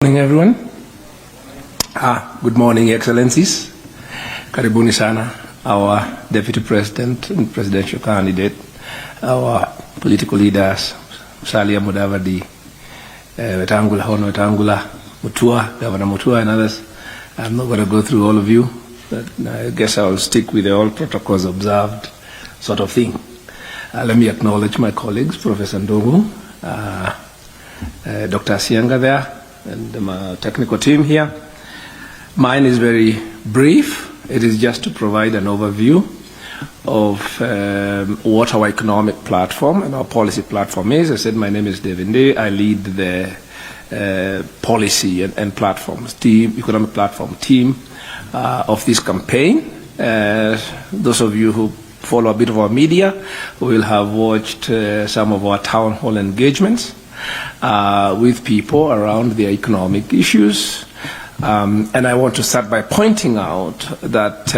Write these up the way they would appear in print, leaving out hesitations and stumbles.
Good morning, everyone. Good morning, Excellencies. Karibuni sana, our Deputy President and Presidential Candidate, our political leaders, Musalia Mudavadi, Wetangula, Hono Wetangula, Mutua, Governor Mutua, and others. I'm not going to go through all of you, but I guess I'll stick with the all protocols observed sort of thing. Let me acknowledge my colleagues, Professor Ndungu, Dr. Asianga there, and my technical team here. Mine is very brief. It is just to provide an overview of what our economic platform and our policy platform is. I said my name is David Day. I lead the policy and platforms team, economic platform team of this campaign. Those of you who follow a bit of our media will have watched some of our town hall engagements with people around their economic issues. And I want to start by pointing out that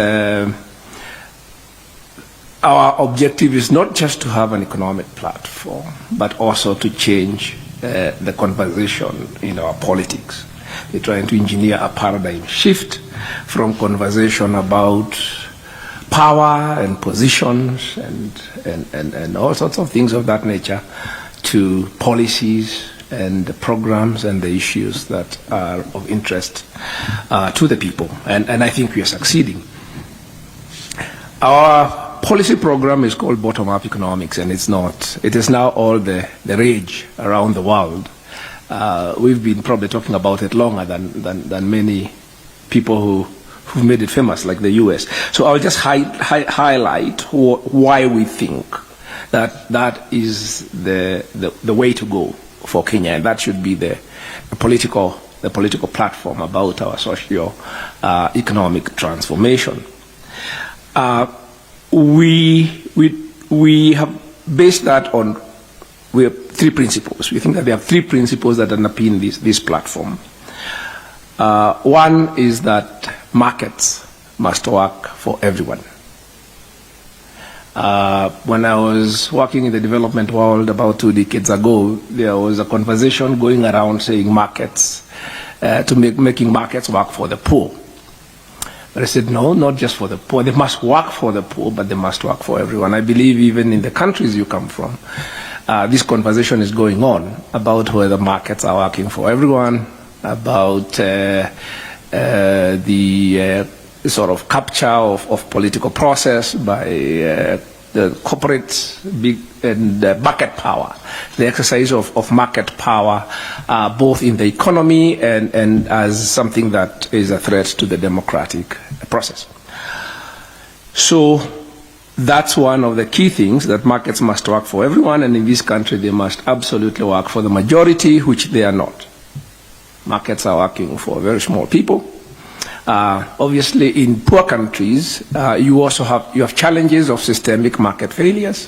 our objective is not just to have an economic platform, but also to change the conversation in our politics. We're trying to engineer a paradigm shift from conversation about power and positions and all sorts of things of that nature to policies and the programs and the issues that are of interest to the people. And I think we are succeeding. Our policy program is called bottom-up economics, and it is now all the rage around the world. We've been probably talking about it longer than many people who've made it famous, like the US. So I'll just highlight why we think that is the way to go for Kenya, and that should be the political platform about our socio-economic transformation. We have based that on we have three principles. We think that there are three principles that underpin this platform. One is that markets must work for everyone. When I was working in the development world about 2 decades ago, there was a conversation going around saying markets, making markets work for the poor. But I said, no, not just for the poor. They must work for the poor, but they must work for everyone. I believe even in the countries you come from, this conversation is going on about whether markets are working for everyone, about the sort of capture of political process by the corporate big and market power, the exercise of market power, both in the economy and as something that is a threat to the democratic process. So that's one of the key things, that markets must work for everyone, and in this country they must absolutely work for the majority, which they are not. Markets are working for very small people. Obviously, in poor countries, you also have challenges of systemic market failures,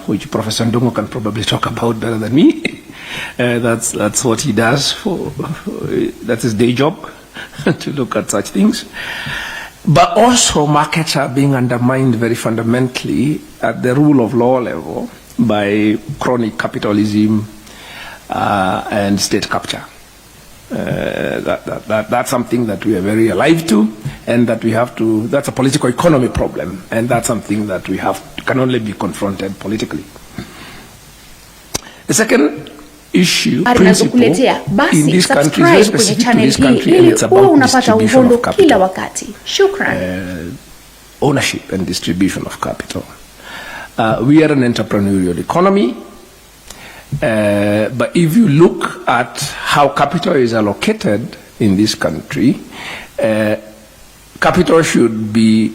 which Professor Ndungu can probably talk about better than me. That's what he does that's his day job, to look at such things. But also, markets are being undermined very fundamentally at the rule of law level by chronic capitalism and state capture. That's something that we are very alive to, and that we have to, that's a political economy problem, and that's something that can only be confronted politically. The second issue, principle, in this country, very specific to this country, and it's about distribution of capital. Ownership and distribution of capital. We are an entrepreneurial economy. But if you look at how capital is allocated in this country, capital should be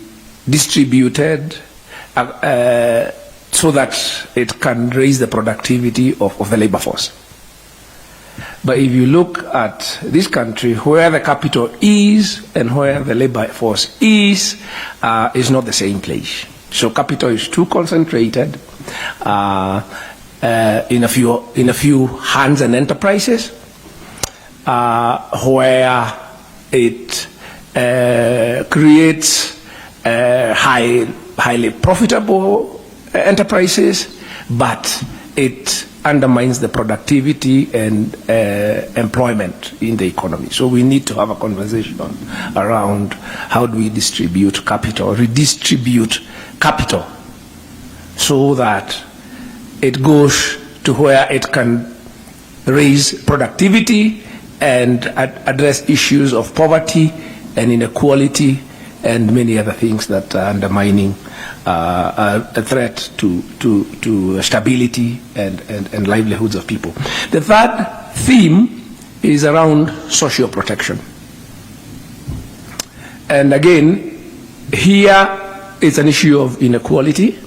distributed so that it can raise the productivity of the labor force. But if you look at this country, where the capital is and where the labor force is not the same place. So capital is too concentrated in a few hands and enterprises, where it creates highly profitable enterprises, but it undermines the productivity and employment in the economy. So we need to have a conversation around how do we distribute capital, redistribute capital, so that it goes to where it can raise productivity and address issues of poverty and inequality and many other things that are undermining a threat to stability and livelihoods of people. The third theme is around social protection. And again, here it's an issue of inequality,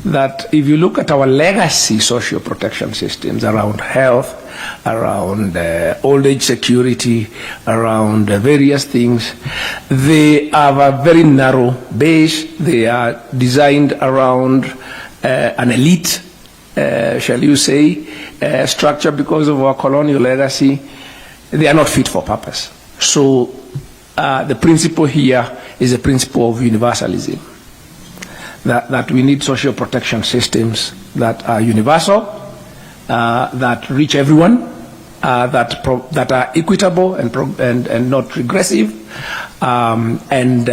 that if you look at our legacy social protection systems around health, around old age security, around various things, they have a very narrow base. They are designed around an elite, shall you say, structure because of our colonial legacy. They are not fit for purpose. So the principle here is a principle of universalism. That we need social protection systems that are universal, that reach everyone, that are equitable and not regressive, and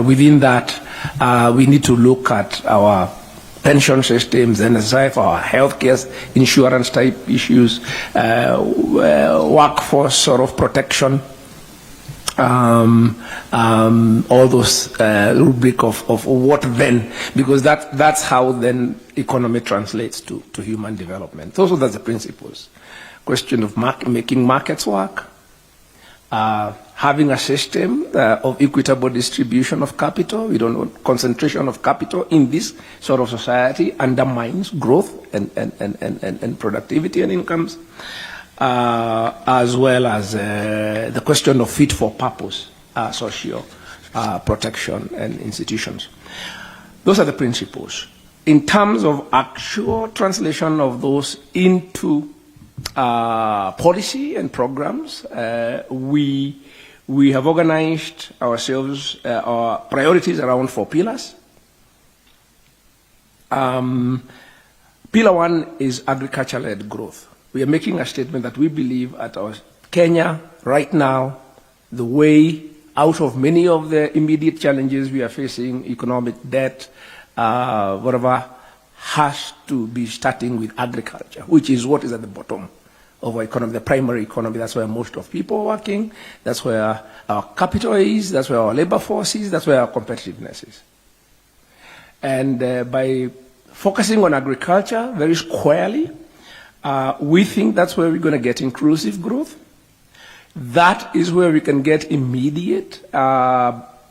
within that we need to look at our pension systems, NSI for our healthcare, insurance type issues, workforce sort of protection. All those rubric of what then, because that's how then economy translates to human development. Those are the principles. Question of making markets work, having a system of equitable distribution of capital. We don't want concentration of capital in this sort of society undermines growth and productivity and incomes. As well as the question of fit for purpose, social protection and institutions. Those are the principles. In terms of actual translation of those into policy and programs, we have organized ourselves, our priorities around 4 pillars. Pillar 1 is agriculture-led growth. We are making a statement that we believe at our Kenya right now, the way out of many of the immediate challenges we are facing, economic debt, whatever, has to be starting with agriculture, which is what is at the bottom of our economy, the primary economy. That's where most of people are working. That's where our capital is. That's where our labor force is. That's where our competitiveness is. And by focusing on agriculture very squarely, we think that's where we're going to get inclusive growth. That is where we can get immediate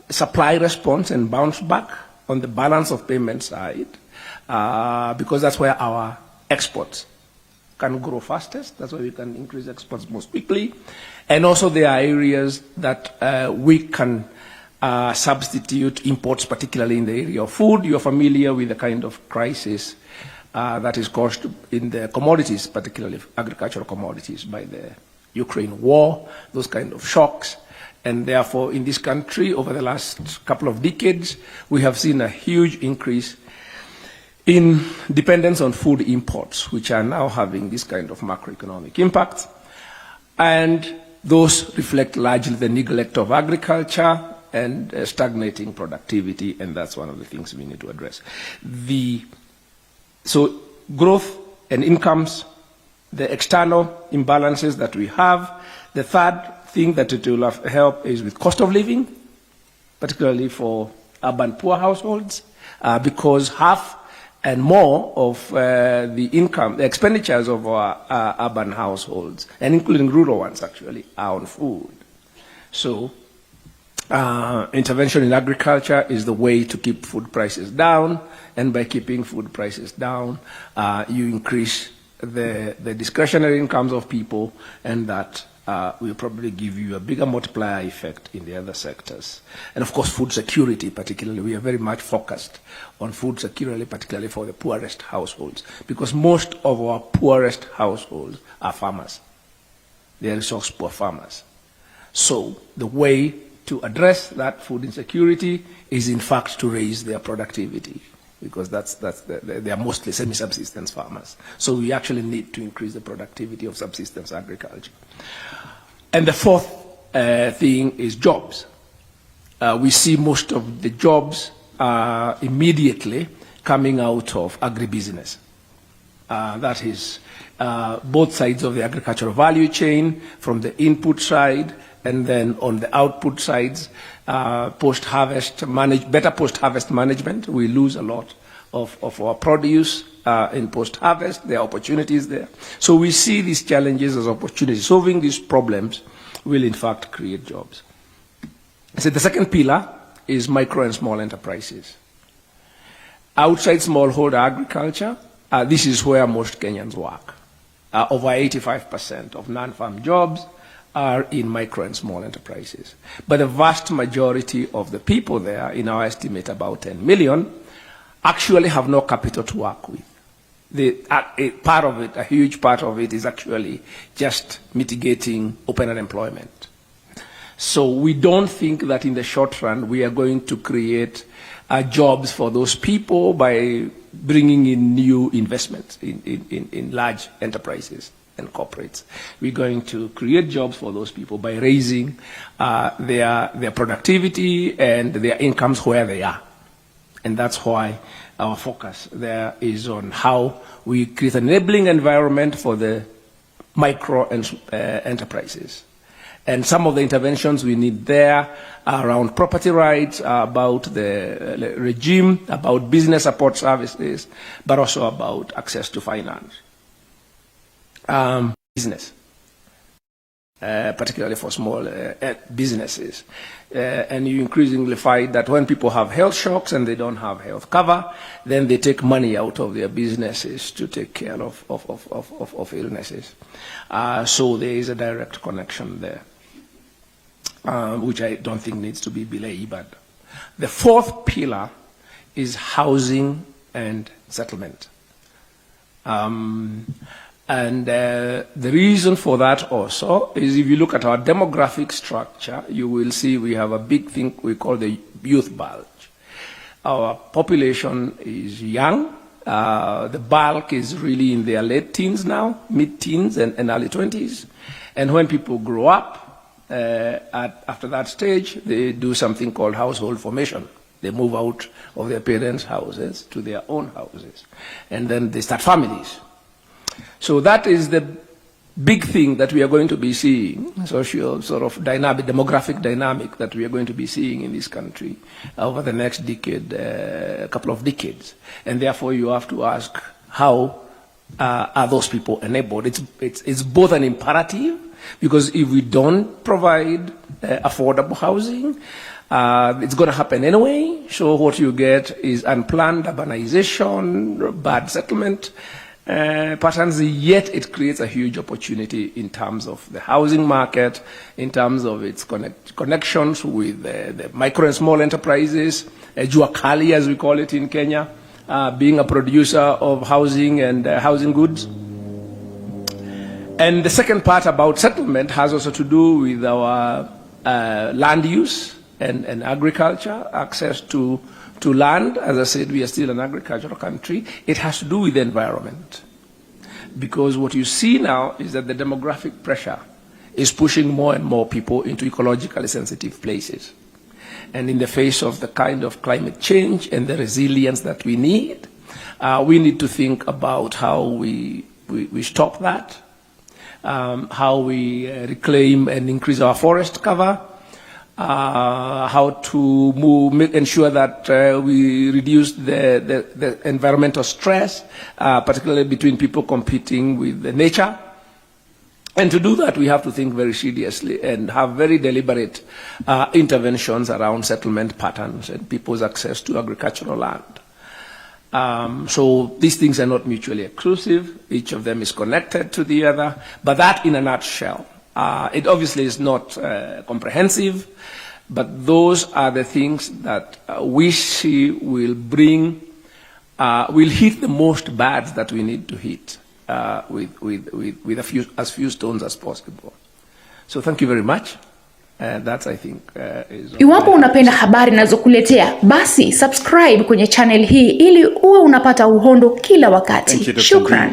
supply response and bounce back on the balance of payment side, because that's where our exports can grow fastest. That's where we can increase exports most quickly. And also there are areas that we can substitute imports, particularly in the area of food. You're familiar with the kind of crisis that is caused in the commodities, particularly agricultural commodities, by the Ukraine war, those kind of shocks. And therefore, in this country, over the last couple of decades, we have seen a huge increase in dependence on food imports, which are now having this kind of macroeconomic impact. And those reflect largely the neglect of agriculture and stagnating productivity, and that's one of the things we need to address. So growth and incomes, the external imbalances that we have. The third thing that it will help is with cost of living, particularly for urban poor households, because half and more of the income, the expenditures of our urban households, and including rural ones actually, are on food. So intervention in agriculture is the way to keep food prices down, and by keeping food prices down, you increase the discretionary incomes of people, and that will probably give you a bigger multiplier effect in the other sectors. And of course, food security particularly. We are very much focused on food security, particularly for the poorest households, because most of our poorest households are farmers. They are resource poor farmers. So the way to address that food insecurity is in fact to raise their productivity. because they are mostly semi-subsistence farmers. So we actually need to increase the productivity of subsistence agriculture. And the fourth thing is jobs. We see most of the jobs immediately coming out of agribusiness. That is both sides of the agricultural value chain, from the input side and then on the output sides, post-harvest better post-harvest management. We lose a lot of our produce in post-harvest. There are opportunities there. So we see these challenges as opportunities. Solving these problems will in fact create jobs. So the second pillar is micro and small enterprises. Outside smallholder agriculture, this is where most Kenyans work. Over 85% of non-farm jobs are in micro and small enterprises. But the vast majority of the people there, in our estimate about 10 million, actually have no capital to work with. A huge part of it is actually just mitigating open unemployment. So we don't think that in the short run we are going to create jobs for those people by bringing in new investments in large enterprises and corporates. We're going to create jobs for those people by raising their productivity and their incomes where they are. And that's why our focus there is on how we create an enabling environment for the micro and enterprises. And some of the interventions we need there are around property rights, about the regime, about business support services, but also about access to finance. Business, particularly for small businesses. And you increasingly find that when people have health shocks and they don't have health cover, then they take money out of their businesses to take care of illnesses. So there is a direct connection there, which I don't think needs to be belabored. The fourth pillar is housing and settlement. And the reason for that also is, if you look at our demographic structure, you will see we have a big thing we call the youth bulge. Our population is young. The bulk is really in their late teens now, mid-teens and early 20s. And when people grow up, after that stage, they do something called household formation. They move out of their parents' houses to their own houses. And then they start families. So that is the big thing that we are going to be seeing, social sort of dynamic, demographic dynamic that we are going to be seeing in this country over the next decade, a couple of decades. And therefore you have to ask, how are those people enabled? It's both an imperative, because if we don't provide affordable housing, it's going to happen anyway. So what you get is unplanned urbanization, bad settlement patterns, yet it creates a huge opportunity in terms of the housing market, in terms of its connections with the micro and small enterprises, Jua Kali, as we call it in Kenya, being a producer of housing and housing goods. And the second part about settlement has also to do with our land use and agriculture, access to land. As I said, we are still an agricultural country. It has to do with the environment. Because what you see now is that the demographic pressure is pushing more and more people into ecologically sensitive places. And in the face of the kind of climate change and the resilience that we need to think about how we stop that, how we reclaim and increase our forest cover, how to ensure that we reduce the environmental stress, particularly between people competing with nature. And to do that, we have to think very seriously and have very deliberate interventions around settlement patterns and people's access to agricultural land. So these things are not mutually exclusive. Each of them is connected to the other. But that, in a nutshell, it obviously is not comprehensive, but those are the things that we see will hit the most bads that we need to hit with as few stones as possible. So thank you very much. That I think is. Iwapo unapenda habari ninazokuletea, basi subscribe kwenye channel hii ili uwe unapata uhondo kila wakati. Shukran.